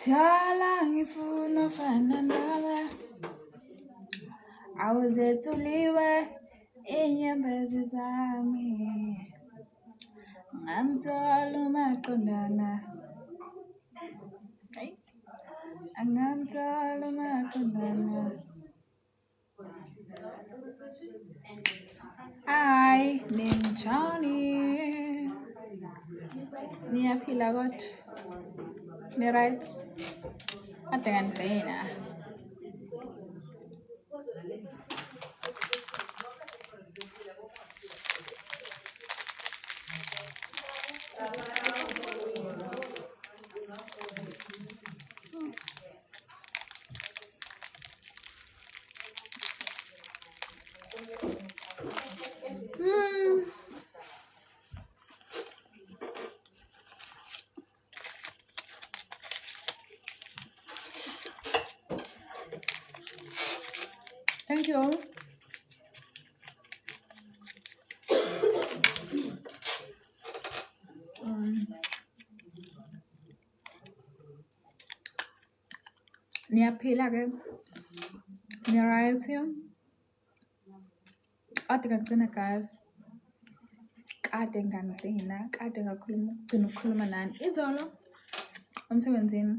Jala ngifuna fana nawe awuzethuliwe inyembezi zami ngamthola umaqondana angamthola umaqondana Hi ninjani niyaphila kodwa ni right ade kanigcina Thank you. Niyaphila ke ni right here ade kanigcina guys kade ngangigcina kade ngakhuluma ugcina ukukhuluma nani izolo emsebenzini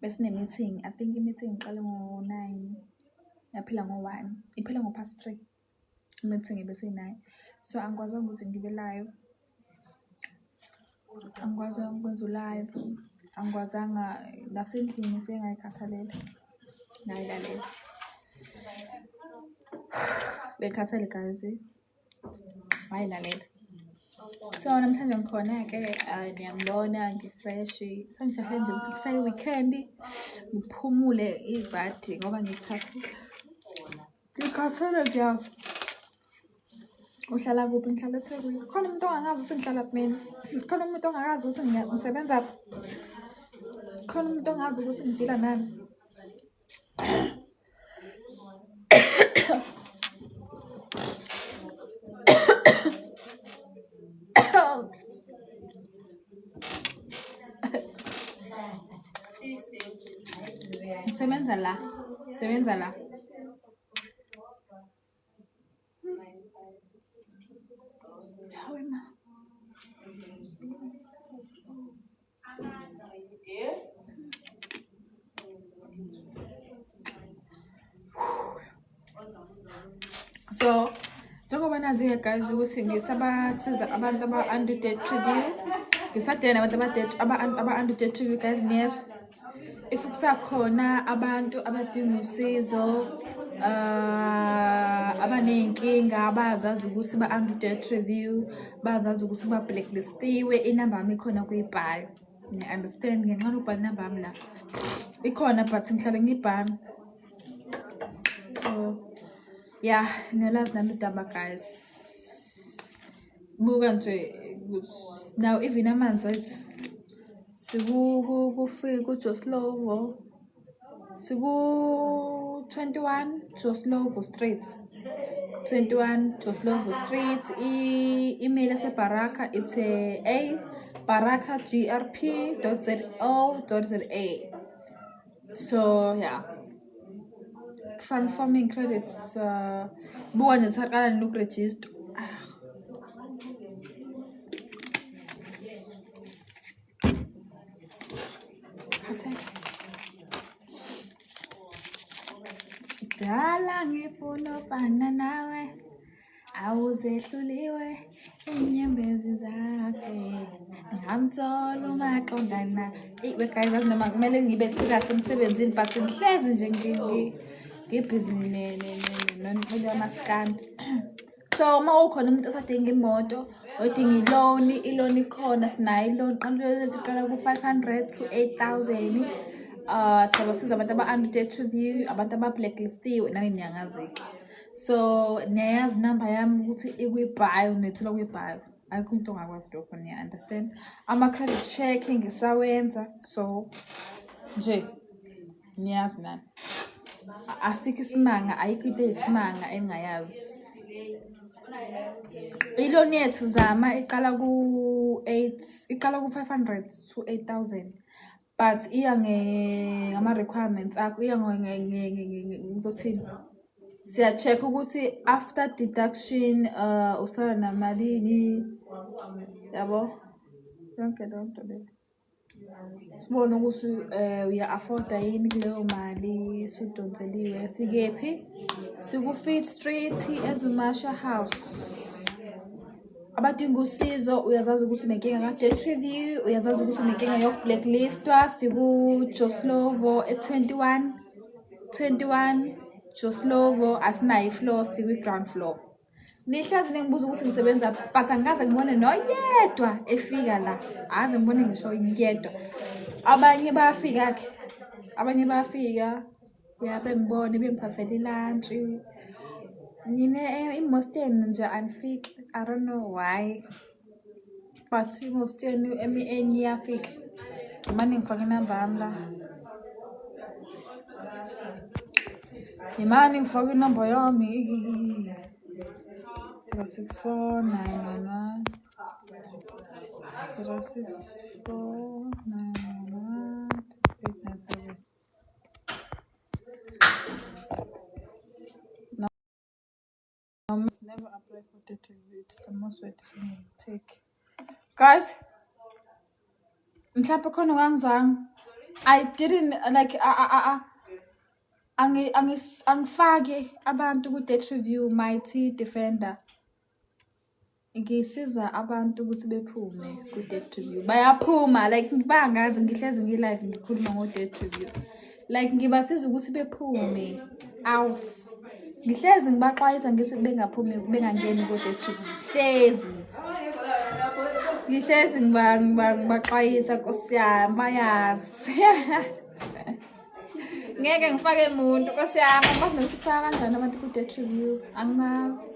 besine meeting I think i-meeting iqale ngo-9 yaphela ngo-1 iphela ngo-3 meeting bese-9 so angikwazanga ukuthi ngibe live angikwazanga ukwenza live angikwazanga nasendlini ngifike ngayikhathalela ngayilalela bekhathele guys ngayilalela so namhlanje ngikhona-ke niyangibona ngi-fresh sengijahe nje ukuthi kusayi-weekend ngiphumule ibhadi ngoba ngikhathele ngiyafa uhlala kuphi ngihlala eThekwini khona umuntu ongangazi ukuthi ngihlala kuphi mina khona umuntu ongangazi ukuthi ngisebenza khona umuntu ongazi ukuthi ngidila nani sebenza la hawe ma so njengoba nazi-ke guys ukuthi ngisabasiza abantu aba-under 30 ngisadela nabantu aba-under 30 guys niyezwa if kusakhona abantu abadinga usizo abaney'nkinga abazazi ukuthi ba-under 30 review bazazi ukuthi ba-blacklistiwe inamba yami ikhona kuyibhala ngi-understand ngenxa ukubhala inamba yami la ikhona but ngihlale ngiyibhala so yeah niyalazi nami idaba guys buka nje now even amanzi ethu sikufika kuJoslovo siku-21 Joslovo Street 21 Joslovo Street i-email yaseBaraka it's a barakagrp.co.za so yeah transforming credits buka nje saqala nokurejista dala ngifuna ufana nawe awuzehluliwe inyembezi zakhe ngamthola umaqondana guys noma kumele ngibe serious emsebenzini but ngihlezi nje ngibhizi namaskandi so uma ukhona umuntu osadinga imoto odinga i-loan ikhona sinayo i-loan qala ku-500 to 8,000 siyabasiza abantu aba-under 30 review, abantu aba-blacklistiwe nani niyangaziki. So niyayazi inamba yami ukuthi ikwibhayo, niyithola kwibhayo. Ayikho umuntu ongakwazi lokho, niya-understand. Ama-credit check ngisawenza, so nje niyazi nani. Asikho isimanga, ayikho into eyisimanga engingayazi. I-loan yethu zama iqala ku-500 to 8,000, but iya ngama-requirements akho, iya ngizothini, siya-check ukuthi after deduction usala namalini, yabo yonke leyo nto leyo. Sibone ukuthi uya-afforda yini kuleyo mali, sudonseliwe, sikephi, siku-Fit Street, eZumasha House. Abadinga usizo, uyazazi ukuthi unenkinga ka-debt review, uyazazi ukuthi unenkinga yoku-blacklistwa, siku-Joslovo e-21 Joslovo, asinayo i-floor, sikwi-ground floor. Nihlazi ningibuza ukuthi ngisebenza, but angikaze ngibone noyedwa efika la, aze ngibone ngisho yedwa. Abanye bayafika-ke, bengibone bengiphathele i-lunch. Most yenu nje anifiki, I don't know why, but most yenu enye iyafika. Manje ngifake inamba yami la, imani ngifake inamba yami 064 911 064 911 897. Never apply for debt review. It's the most worth decision you take. Guys, mhlawumbe khona ongangizwanga. I didn't like angifake abantu ku-debt review, Mighty Defender. Ngisiza abantu ukuthi bephume ku-debt review. Bayaphuma, like bangazi ngihlezi ngi-live ngikhuluma ngo-debt review. Like ngibasiza ukuthi bephume out. Ngihlezi ngibaxwayisa ngithi bengaphumi, bengangeni ku-debt review. Ngihlezi ngibaxwayisa Nkosi yami, bayazi. Ngeke ngifake umuntu Nkosi yami, angibazi nokuthi kufaka kanjani abantu ku-debt review, angimazi.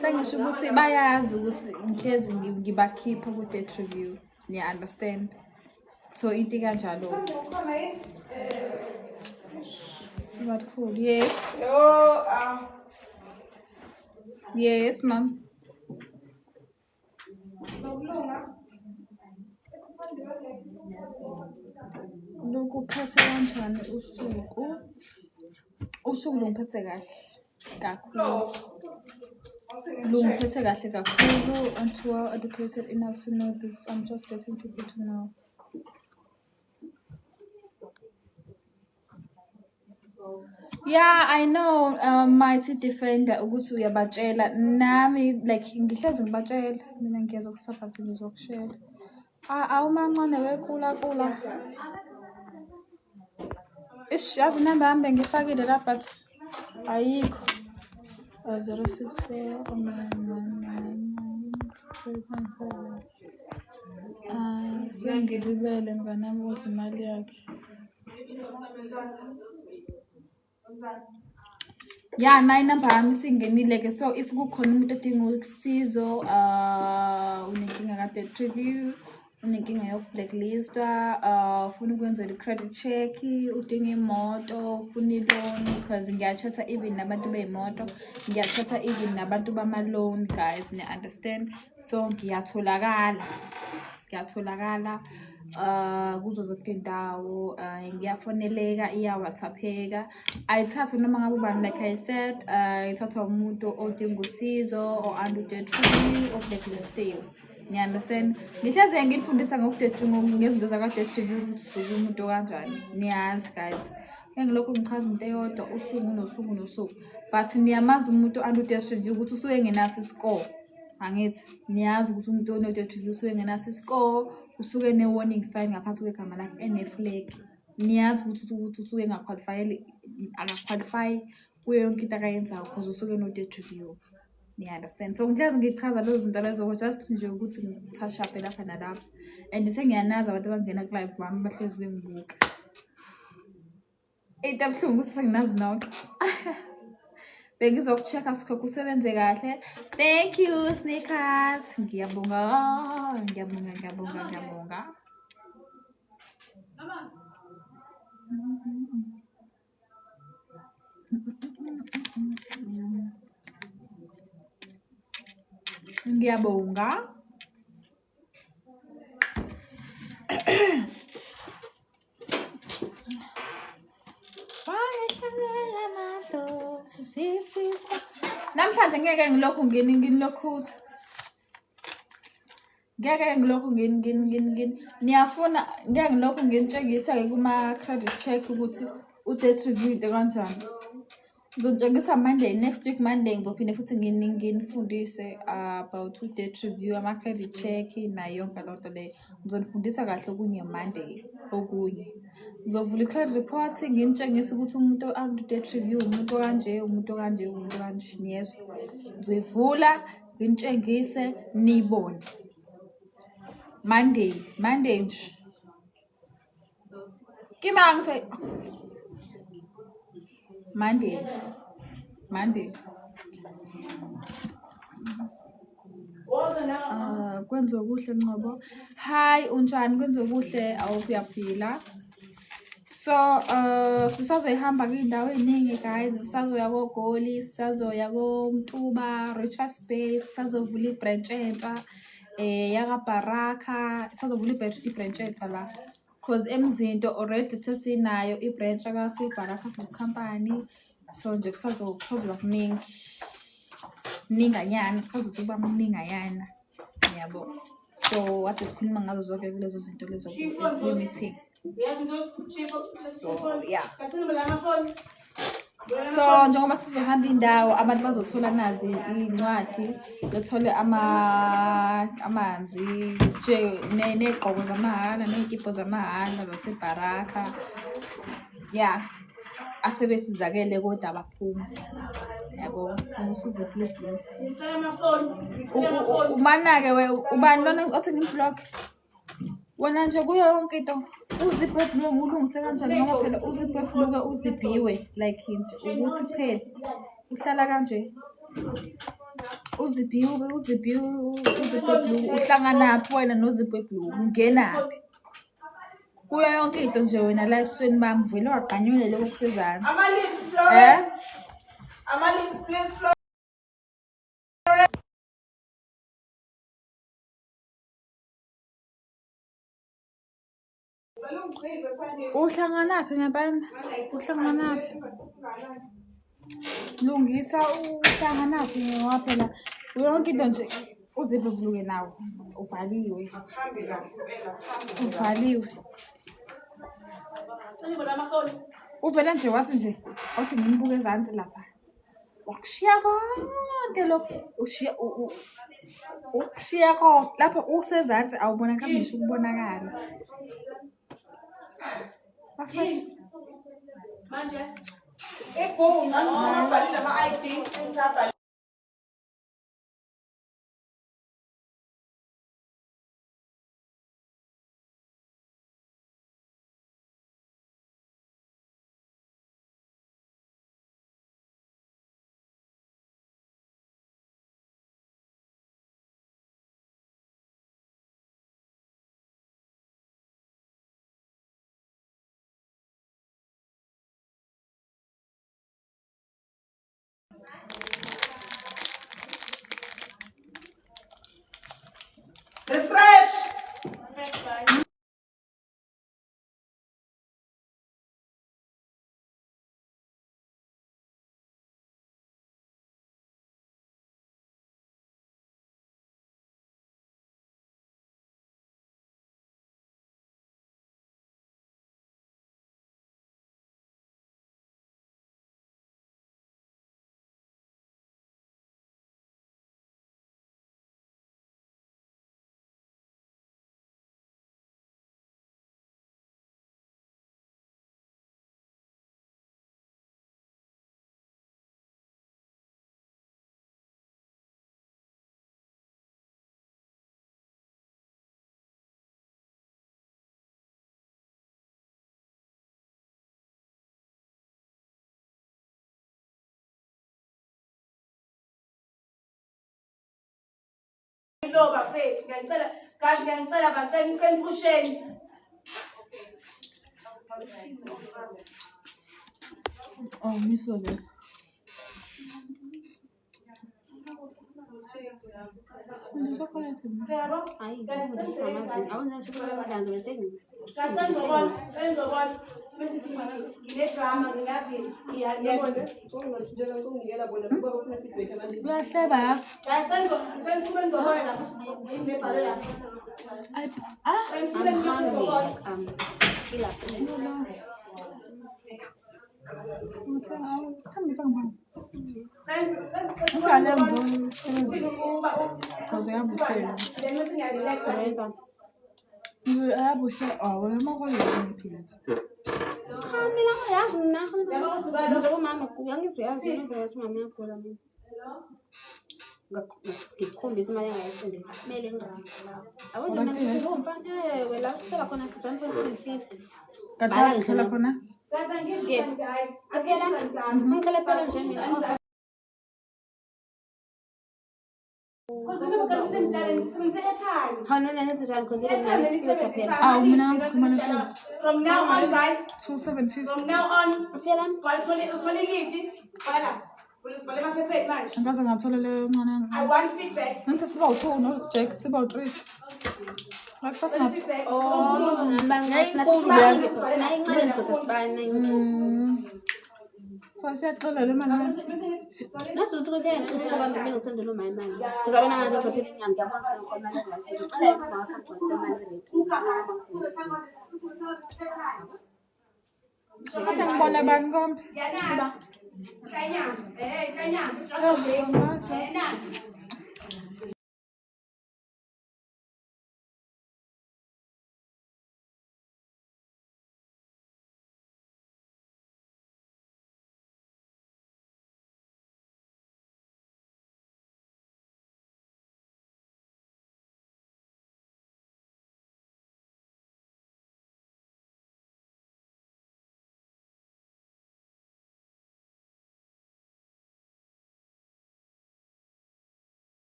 Sengisho ukuthi bayazi ukuthi ngihlezi ngibakhipha ku-debt review, niya-understand. So into kanjalo. Sibakhulu, yes. Yes, ma'am. Lokuphethe kanjani usuku lungiphethe kakhulu. Lungiphethe kahle kakhulu, and well educated enough to know this. I'm just letting people to know. Yeah, I know, Mighty Defender, ukuthi uyabatshela nami, like ngihlezi ngibatshela mina ngiyeza kusaphathi ngizokushela. Awumancane wekhula. Yazi inamba yami ngifakile la, but ayikho. 064 999 sengilibele mnganami odla imali yakhe. Yeah, nayi inamba yami singenile-ke. So if kukhona umuntu odinga usizo, unenkinga ka-debt review, unenkinga yoku-blacklistwa, ufuna ukwenzelwa i-credit check, udinga imoto, ufuna i-loan, because ngiyachatha even nabantu bey'moto, ngiyachatha even nabantu bama-loan, guys, niya-understand. So ngiyatholakala kuzo zonke indawo, ngiyafoneleka, iyawhatsappeka. Ayithathwa noma ngabe ubani, like I said, ithathwa umuntu odinga usizo, or under debt review, or blacklistiwe. Niya-understand. Ngihlezi ngifundisa ngezinto zaka-debt review ukuthi usuke umuntu kanjani. Niyazi guys. Ngilokho ngichaza into eyodwa, usuku nosuku. But niyamazi umuntu under debt review ukuthi usuke ngenaso i-score. Angithi niyazi ukuthi umuntu one-debt review usuke ngenaso i-score, usuke ne-warning sign ngaphansi kwegama lakhe, ene-flag. Niyazi ukuthi usuke akaqualify kuyo yonke into akayenzayo because usuke no-debt review. Niya-understand. So ngihlezi ngichaza lezo zinto lezo just nje ukuthi ngitouch up lapha nalapha. And sengiyanazi abantu abangena ku-live wami bahlezi bengibuka. into ebuhlungu ukuthi senginazi nonke. Bengizokucheck sikho kusebenze kahle. Thank you Sneakers. Ngiyabonga. Ngiyabonga. Namhlanje ngeke ngilokhu nginilokhuza. Ngeke ngilokhu niyafuna ngeke ngilokhu nginitshengisa ke kuma credit check ukuthi u-debt review into kanjani. Ngizotshengisa Monday, next week Monday ngizophinda futhi nginifundise about u-debt review, ama credit check nayo yonke lonto leyo. Ngizonifundisa kahle okunye Monday okunye. Ngizovula i-credit report nginitshengisa ukuthi umuntu debt review umuntu kanje, umuntu kanje. Niyezwa. Ngizivula nginitshengise nibone. Monday nje. Kimangithe Monday. Kwenze kuhle Ngcobo. Hi unjani? Kwenze kuhle awuyaphila. So sisazoyihamba kwindawo eziningi guys. Sisazoya koGoli, sisazoya koMtuba, Richards Bay, sizovula ibranch entsha yakaBaraka, sizovula ibranch entsha la. Cause emzinto already sesinayo ibranch kaseBaraka Food Company. So nje kusazoba kuningi. Ninganyana, kusazothi kuba mninganyana. Yabo. So ade sikhuluma ngazo zonke lezo zinto lezo ku-meeting. So yeah. So njengoba sizohamba indawo abantu bazothola nazi incwadi, bethole amanzi nje nezigqoko zamahhala, nezikipho zamahhala zaseBaraka. Yeah. Asebesizakele kodwa abaphuma. Yabo, ngisuziphile. Umana-ke ubani lona othi ngimvlog? Wona nje kuyo yonke into uzibhebhluke ulungise kanjani ngoba phela uzibhebhluke uzibhiwe like nje ukuthi phela uhlala kanje. Uzibhebhluke uhlanganaphi wena nozibhebhluke ungenaphi? Kuyo yonke into nje wena la ebusweni bami vele waqanyule lokho kusezansi. Ama-links please flow. Uhlanganaphi ngempela? Uhlanganaphi? Lungisa uhlanganaphi ngoba phela yonke into nje uzibhebhluke nawo uvaliwe. Uvela nje wathi ngimbuke ezansi lapha. Wakushiya konke lokho ukushiya konke lapho usezansi awubonakala ngisho ukubonakala. Bafethu manje ebhonga ngizobhalile ama-ID refresh. Oh, miss over. Uyahleba ngikukhombisa imali engayisendele kumele wela sicela khona 1.50 Kata kusela khona ngicela phela nje mina ngikhuluma From now on, guys. 2750 From now on. angikaze ngathola leyo ncane I want feedback. ngithi siba u2 no Jack siba u3 so siyaxola le mali manje nasuthi ukuthi ngicela abantu bengisendele uma imali ngoba manje ngizophela inyanga ngiyabona ukuthi ngikhona manje ngicela uma ngisangqonisa imali kade ngibona bani kombe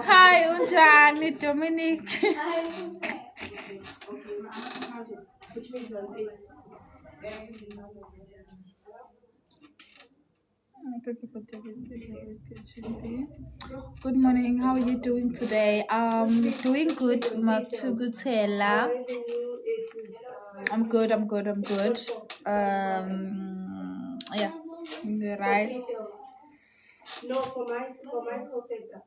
Hi, unjani Dominic? Good morning. How are you doing today? Doing good. Makutugutela. I'm good. Yeah. The rice. No, for my call center.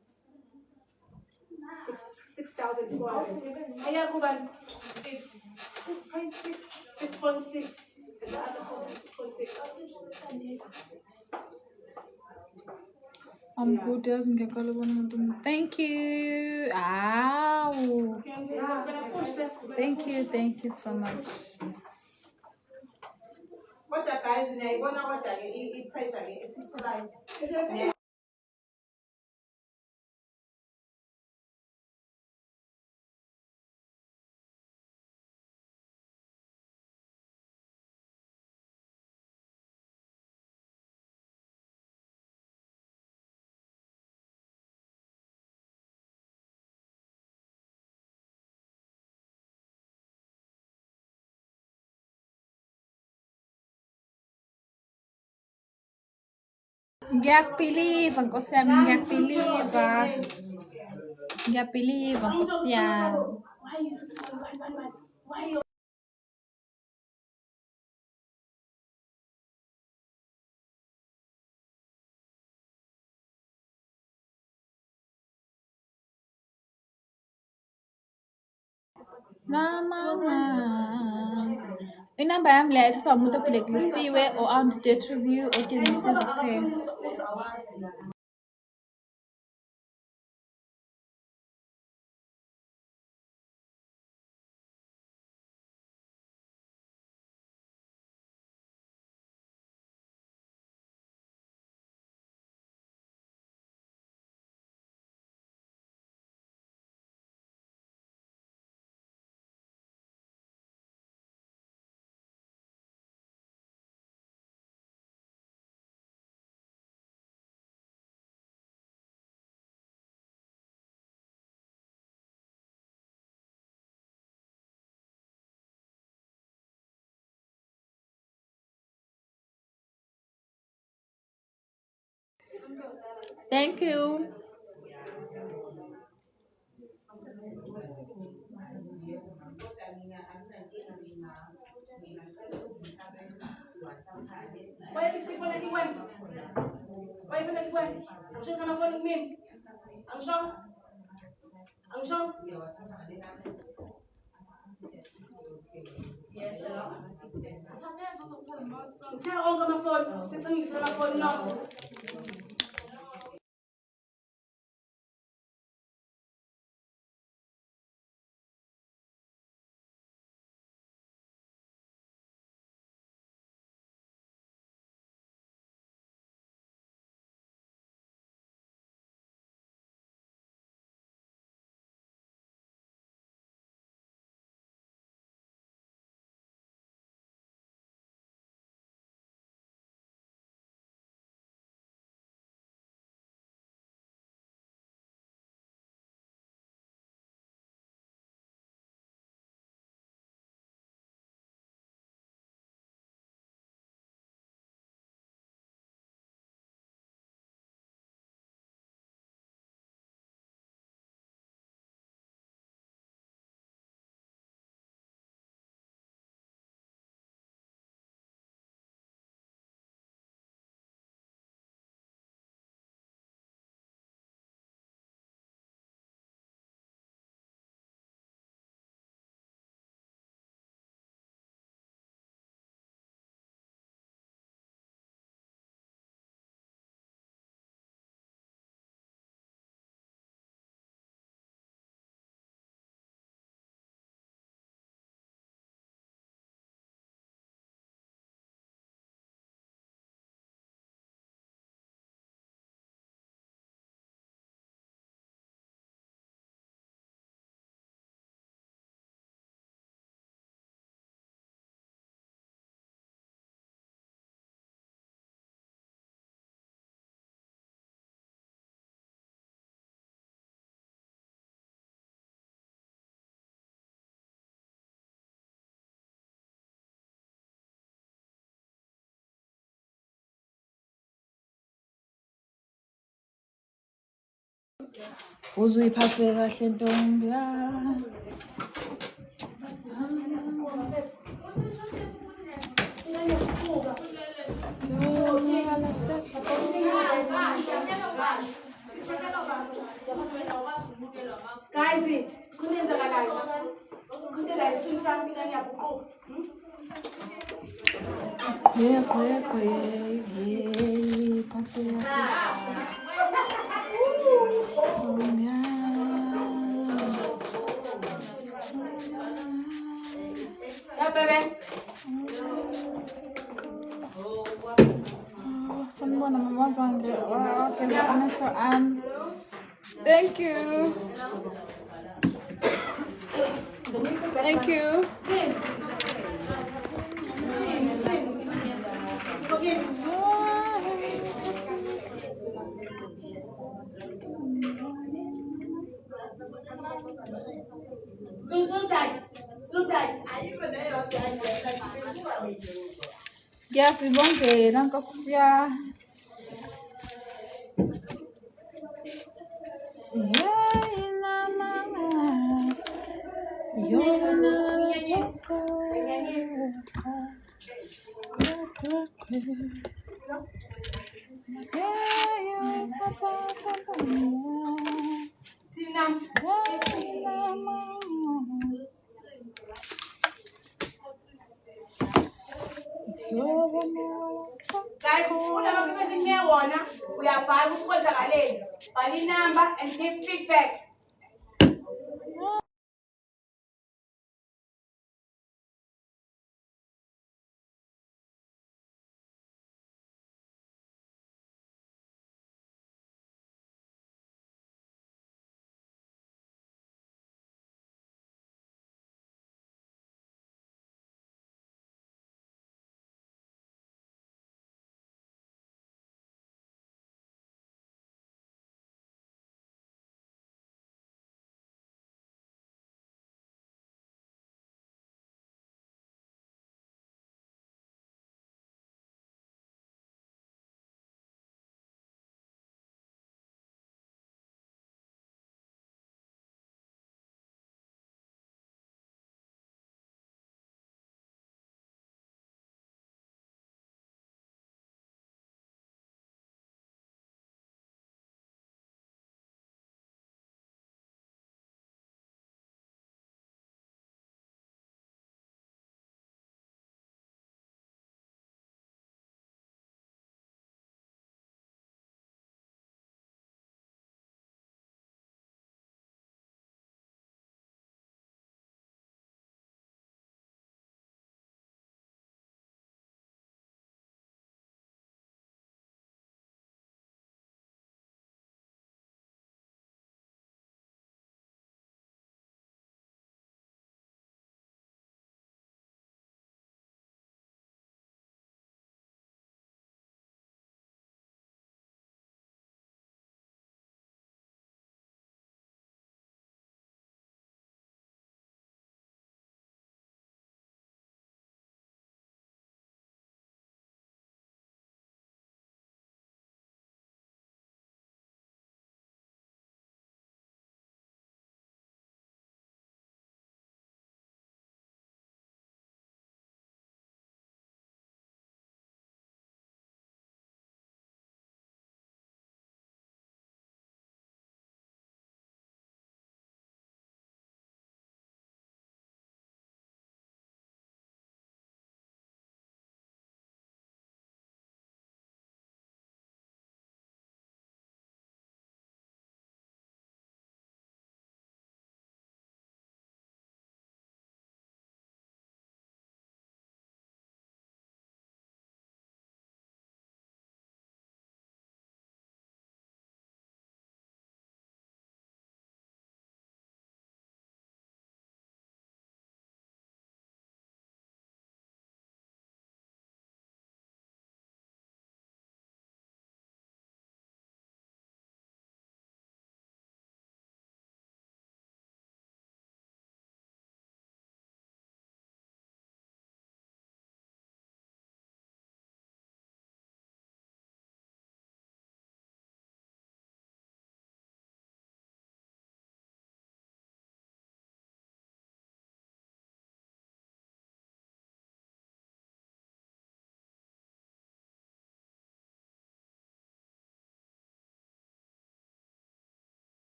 6,400. I have one. It's 6.6. The other call is 6.6. I'm good. Doesn't get Thank you. Ow. Thank you so much. What the guys in a what eat pressure is 6 Ngiyakubelieve Nkosi yami, ngiyakubelieve Nkosi yami. Inamba yami leyo ithatha umuntu oblacklistiwe or out-of-date review odinga usizo kuphela. Thank you. Uzuyiphathe kahle ntombi yami. Guys, kunenzakalani? Kunto la isisusa sami mina ngiyabuquka. Yephathe kahle ntombi yami. Yeah, baby. Sanibona mama wami wageza amehlo ami. Thank you. Thank you. Ngiyazibongela Nkosi yami. Guys, ufuna amaphepha esinike wona uyabhala ukuthi kwenzakaleni. Bhala inamba and give feedback.